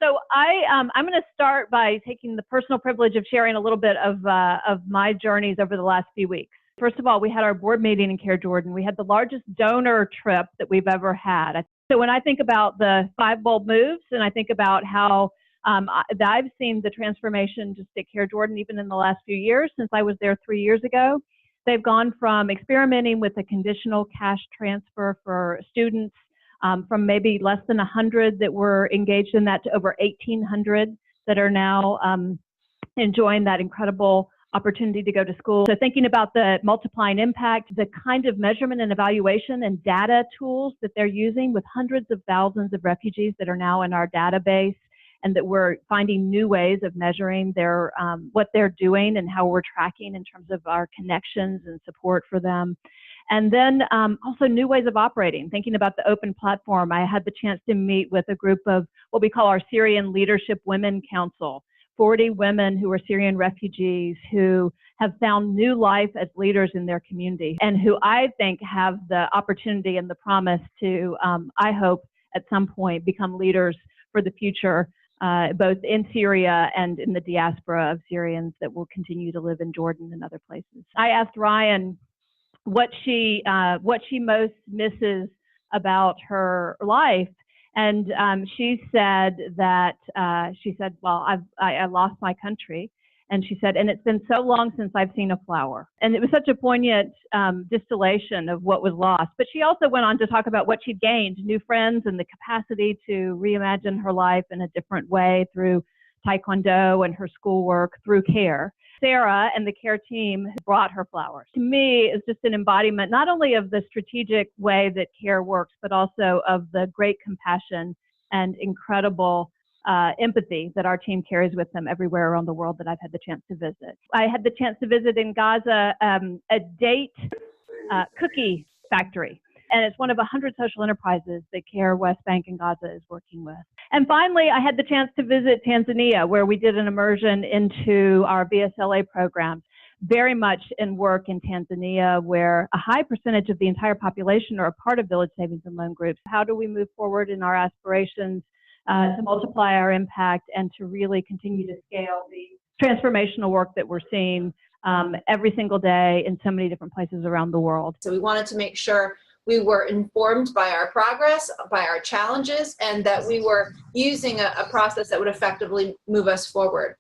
So I'm going to start by taking the personal privilege of sharing a little bit of my journeys over the last few weeks. First of all, we had our board meeting in Care Jordan. We had the largest donor trip that we've ever had. So when I think about the 5 bold moves, and I think about how I've seen the transformation just at Care Jordan even in the last few years since I was there 3 years ago. They've gone from experimenting with a conditional cash transfer for students from maybe less than 100 that were engaged in that to over 1,800 that are now enjoying that incredible opportunity to go to school. So thinking about the multiplying impact, the kind of measurement and evaluation and data tools that they're using with hundreds of thousands of refugees that are now in our database, and that we're finding new ways of measuring their what they're doing and how we're tracking in terms of our connections and support for them. And then also new ways of operating, thinking about the open platform. I had the chance to meet with a group of what we call our Syrian Leadership Women Council, 40 women who are Syrian refugees who have found new life as leaders in their community and who I think have the opportunity and the promise to, I hope, at some point become leaders for the future, both in Syria and in the diaspora of Syrians that will continue to live in Jordan and other places. I asked Ryan what she most misses about her life, and she said that well, I lost my country, and she said, and it's been so long since I've seen a flower, and it was such a poignant distillation of what was lost. But she also went on to talk about what she'd gained: new friends and the capacity to reimagine her life in a different way through Taekwondo and her schoolwork, through care. Sarah and the care team brought her flowers. To me, it's just an embodiment not only of the strategic way that care works, but also of the great compassion and incredible empathy that our team carries with them everywhere around the world that I've had the chance to visit. I had the chance to visit in Gaza a date cookie factory. And it's one of 100 social enterprises that CARE West Bank and Gaza is working with. And finally, I had the chance to visit Tanzania, where we did an immersion into our VSLA programs, very much in work in Tanzania, where a high percentage of the entire population are a part of village savings and loan groups. How do we move forward in our aspirations to multiply our impact and to really continue to scale the transformational work that we're seeing every single day in so many different places around the world? So we wanted to make sure we were informed by our progress, by our challenges, and that we were using a process that would effectively move us forward.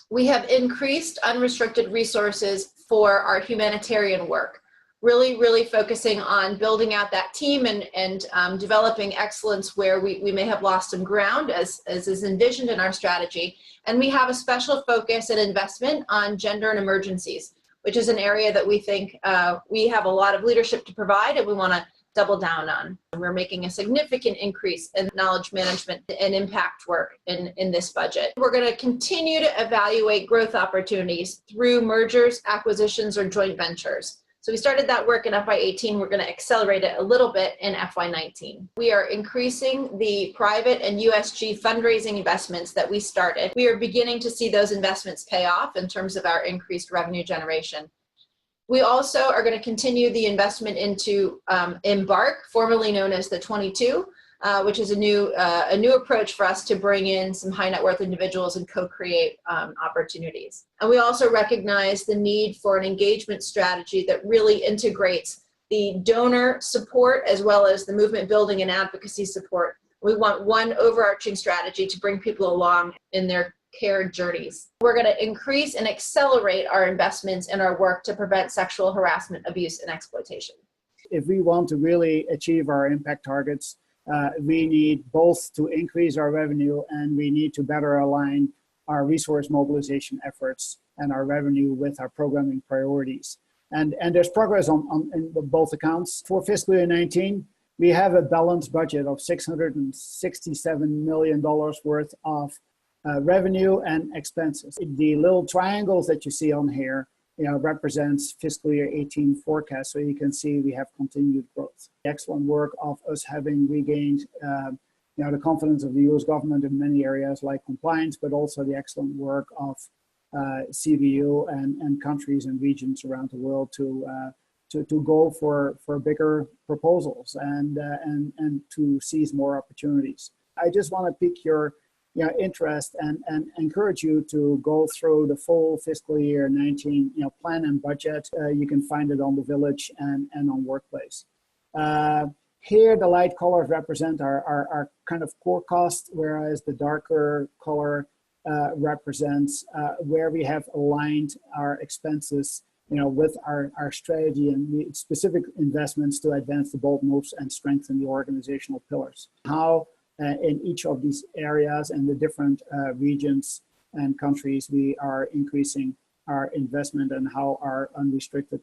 We have increased unrestricted resources for our humanitarian work, really focusing on building out that team and developing excellence where we may have lost some ground as is envisioned in our strategy. And we have a special focus and investment on gender and emergencies, which is an area that we think we have a lot of leadership to provide and we want to double down on. We're making a significant increase in knowledge management and impact work in this budget. We're going to continue to evaluate growth opportunities through mergers, acquisitions, or joint ventures. So we started that work in FY18. We're going to accelerate it a little bit in FY19. We are increasing the private and USG fundraising investments that we started. We are beginning to see those investments pay off in terms of our increased revenue generation. We also are going to continue the investment into Embark, formerly known as the 22, which is a new approach for us to bring in some high net worth individuals and co-create opportunities. And we also recognize the need for an engagement strategy that really integrates the donor support as well as the movement building and advocacy support. We want one overarching strategy to bring people along in their care journeys. We're going to increase and accelerate our investments in our work to prevent sexual harassment, abuse, and exploitation. If we want to really achieve our impact targets, we need both to increase our revenue and we need to better align our resource mobilization efforts and our revenue with our programming priorities. And there's progress in both accounts. For fiscal year 19, we have a balanced budget of $667 million worth of revenue and expenses. The little triangles that you see on here represents fiscal year 18 forecast. So you can see we have continued growth. The excellent work of us having regained the confidence of the US government in many areas like compliance, but also the excellent work of CVU and countries and regions around the world to go for bigger proposals and to seize more opportunities. I just want to pick your interest and encourage you to go through the full fiscal year 19 plan and budget. You can find it on the Village and on Workplace. Here, the light colors represent our kind of core cost, whereas the darker color represents where we have aligned our expenses with our strategy and specific investments to advance the bold moves and strengthen the organizational pillars. How in each of these areas and the different regions and countries we are increasing our investment and how our unrestricted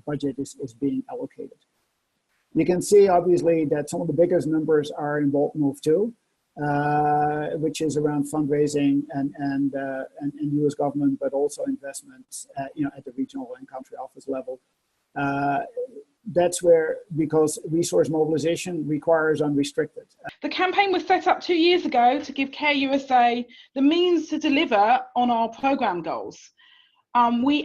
budget is being allocated. You can see obviously that some of the biggest numbers are in bold move 2, which is around fundraising and U.S. government, but also investments at the regional and country office level. That's where, because resource mobilization requires unrestricted. The campaign was set up 2 years ago to give Care USA the means to deliver on our programme goals. We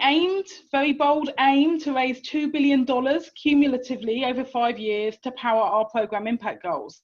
very bold aim to raise $2 billion cumulatively over 5 years to power our programme impact goals.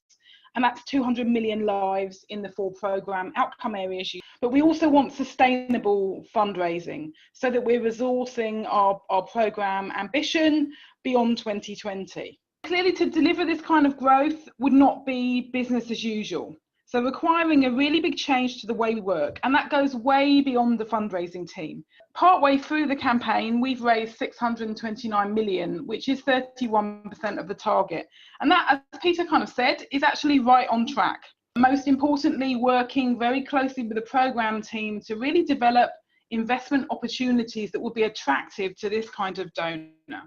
And that's 200 million lives in the 4 programme outcome areas. But we also want sustainable fundraising so that we're resourcing our programme ambition beyond 2020. Clearly, to deliver this kind of growth would not be business as usual. So requiring a really big change to the way we work, and that goes way beyond the fundraising team. Partway through the campaign, we've raised 629 million, which is 31% of the target. And that, as Peter kind of said, is actually right on track. Most importantly, working very closely with the programme team to really develop investment opportunities that will be attractive to this kind of donor.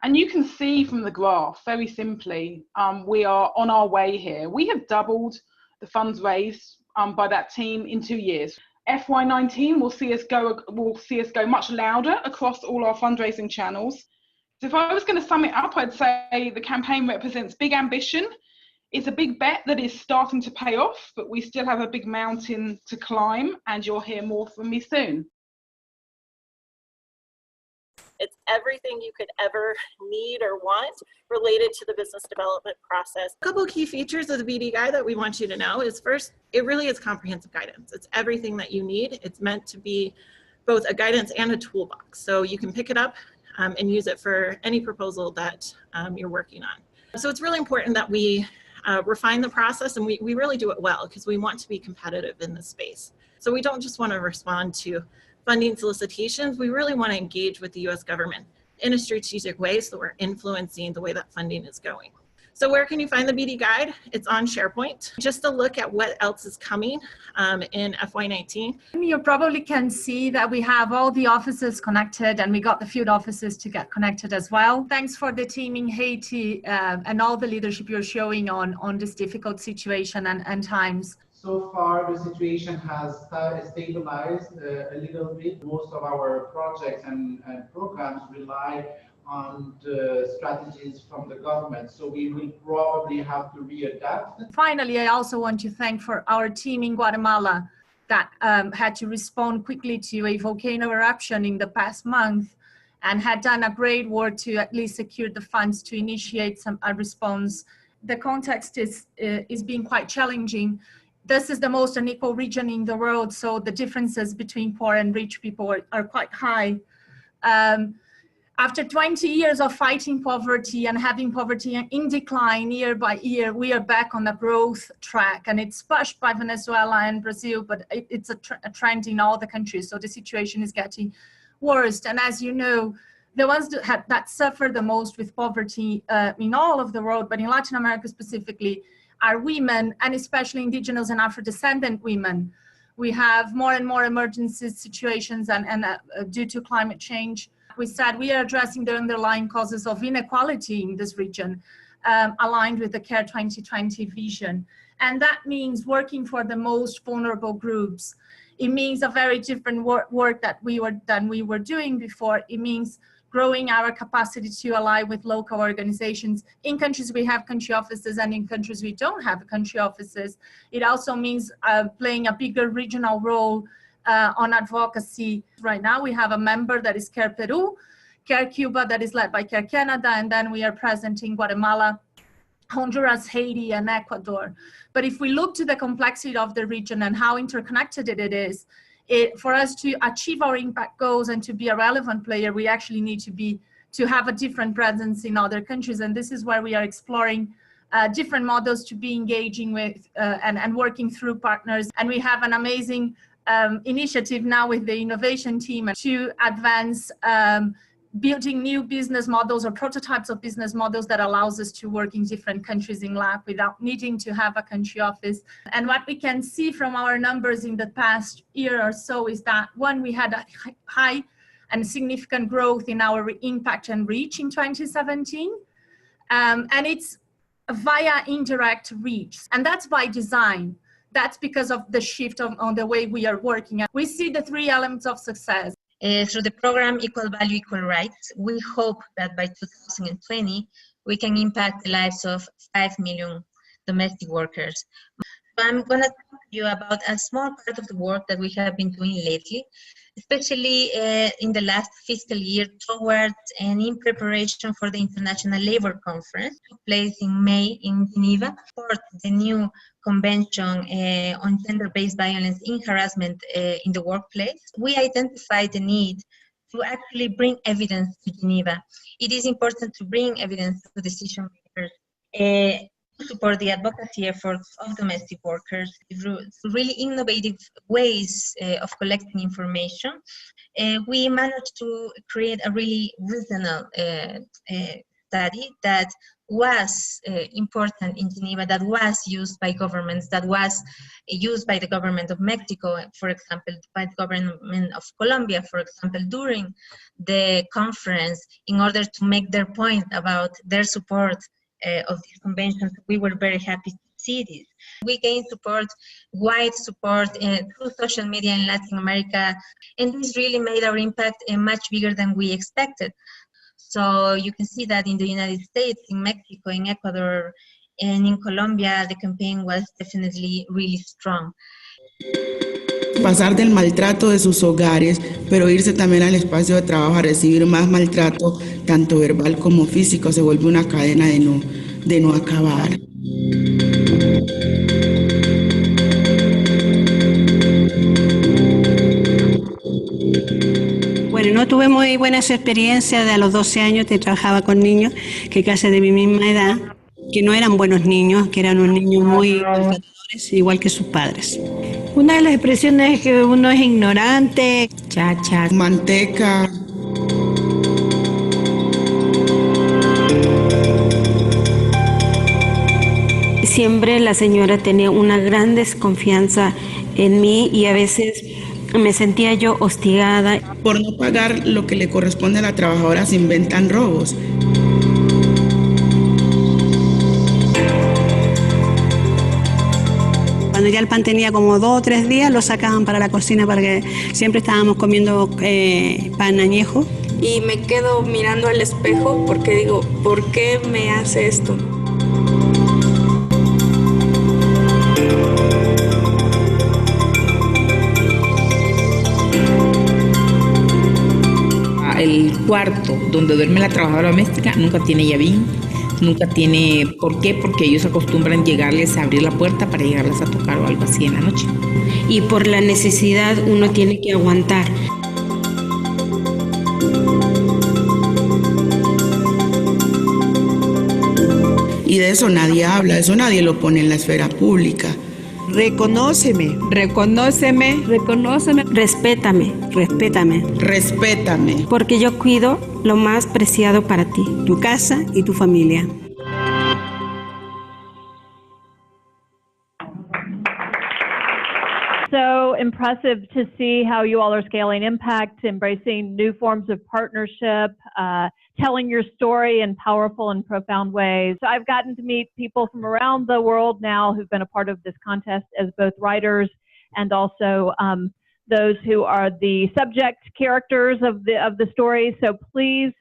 And you can see from the graph, very simply, we are on our way here. We have doubled the funds raised by that team in 2 years. FY19 will see us go much louder across all our fundraising channels. So if I was going to sum it up, I'd say the campaign represents big ambition. It's a big bet that is starting to pay off, but we still have a big mountain to climb, and you'll hear more from me soon. It's everything you could ever need or want related to the business development process. A couple of key features of the BD Guide that we want you to know is, first, it really is comprehensive guidance. It's everything that you need. It's meant to be both a guidance and a toolbox. So you can pick it up and use it for any proposal that you're working on. So it's really important that we refine the process, and we really do it well, because we want to be competitive in this space. So we don't just want to respond to funding solicitations. We really want to engage with the U.S. government in a strategic way so that we're influencing the way that funding is going. So where can you find the BD Guide? It's on SharePoint. Just a look at what else is coming in FY19. You probably can see that we have all the offices connected, and we got the field offices to get connected as well. Thanks for the team in Haiti and all the leadership you're showing on this difficult situation and times. So far, the situation has stabilized a little bit. Most of our projects and programs rely on the strategies from the government, so we will probably have to readapt. Finally, I also want to thank for our team in Guatemala that had to respond quickly to a volcano eruption in the past month, and had done a great work to at least secure the funds to initiate a response. The context is being quite challenging. This is the most unequal region in the world, so the differences between poor and rich people are quite high. After 20 years of fighting poverty and having poverty in decline year by year, we are back on the growth track, and it's pushed by Venezuela and Brazil, but it's a trend in all the countries, so the situation is getting worse. And as you know, the ones that suffer the most with poverty in all of the world, but in Latin America specifically, are women, and especially indigenous and Afro-descendant women. We have more and more emergency situations and due to climate change. We said we are addressing the underlying causes of inequality in this region, aligned with the CARE 2020 vision. And that means working for the most vulnerable groups. It means a very different work than we were doing before. It means growing our capacity to ally with local organizations. In countries we have country offices, and in countries we don't have country offices. It also means playing a bigger regional role on advocacy. Right now we have a member that is CARE Peru, CARE Cuba that is led by CARE Canada, and then we are present in Guatemala Honduras, Haiti, and Ecuador. But if we look to the complexity of the region and how interconnected it is, for us to achieve our impact goals and to be a relevant player, we actually need to have a different presence in other countries. And this is where we are exploring different models to be engaging with and working through partners. And we have an amazing initiative now with the innovation team to advance building new business models or prototypes of business models that allows us to work in different countries in LAC without needing to have a country office. And what we can see from our numbers in the past year or so is that, one, we had a high and significant growth in our impact and reach in 2017. And it's via indirect reach. And that's by design. That's because of the shift on the way we are working. We see the three elements of success. Through the program Equal Value, Equal Rights, we hope that by 2020, we can impact the lives of 5 million domestic workers. I'm going to talk to you about a small part of the work that we have been doing lately, especially in the last fiscal year towards and in preparation for the International Labor Conference, took place in May in Geneva, for the new Convention on Gender-Based Violence and Harassment in the workplace. We identified the need to actually bring evidence to Geneva. It is important to bring evidence to decision makers to support the advocacy efforts of domestic workers through really innovative ways of collecting information. We managed to create a really regional study that was important in Geneva, that was used by governments, that was used by the government of Mexico, for example, by the government of Colombia, for example, during the conference, in order to make their point about their support of these conventions. We were very happy to see this. We gained support, wide support through social media in Latin America, and this really made our impact much bigger than we expected. So you can see that in the United States, in Mexico, in Ecuador, and in Colombia, the campaign was definitely really strong. Pasar del maltrato de sus hogares, pero irse también al espacio de trabajo a recibir más maltrato, tanto verbal como físico, se vuelve una cadena de no acabar. Bueno, no tuve muy buenas experiencias. De a los 12 años trabajaba con niños que casi de mi misma edad, que no eran buenos niños, que eran unos niños muy maltratadores, igual que sus padres. Una de las expresiones es que uno es ignorante, chacha, manteca. Siempre la señora tenía una gran desconfianza en mí y a veces me sentía yo hostigada. Por no pagar lo que le corresponde a la trabajadora se inventan robos. Cuando ya el pan tenía como 2 o 3 días, lo sacaban para la cocina porque siempre estábamos comiendo pan añejo. Y me quedo mirando al espejo porque digo, ¿por qué me hace esto? El cuarto donde duerme la trabajadora doméstica nunca tiene llavín, nunca tiene... ¿Por qué? Porque ellos acostumbran llegarles a abrir la puerta para llegarles a tocar o algo así en la noche. Y por la necesidad uno tiene que aguantar. Y de eso nadie habla, eso nadie lo pone en la esfera pública. Reconóceme, reconóceme, reconóceme, respétame, respétame, respétame. Porque yo cuido lo más preciado para ti, tu casa y tu familia. So impressive to see how you all are scaling impact, embracing new forms of partnership, telling your story in powerful and profound ways. So I've gotten to meet people from around the world now who've been a part of this contest as both writers and also those who are the subject characters of the stories. So please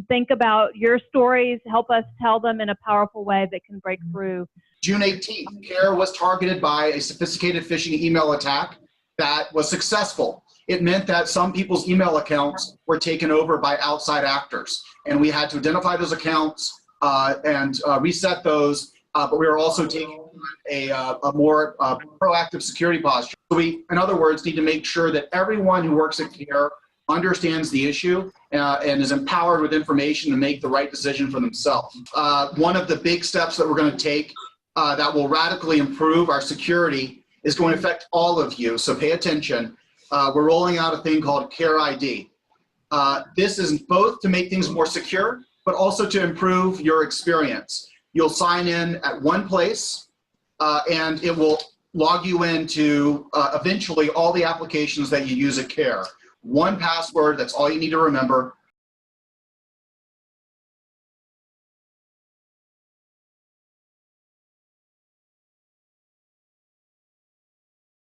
think about your stories, help us tell them in a powerful way that can break through. June 18th, CARE was targeted by a sophisticated phishing email attack that was successful. It meant that some people's email accounts were taken over by outside actors, and we had to identify those accounts and reset those but we are also taking a more proactive security posture. So we, in other words, need to make sure that everyone who works at CARE understands the issue and is empowered with information to make the right decision for themselves. One of the big steps that we're going to take that will radically improve our security is going to affect all of you, so pay attention. We're rolling out a thing called CARE ID. This is both to make things more secure, but also to improve your experience. You'll sign in at one place, and it will log you into eventually all the applications that you use at CARE. One password, that's all you need to remember.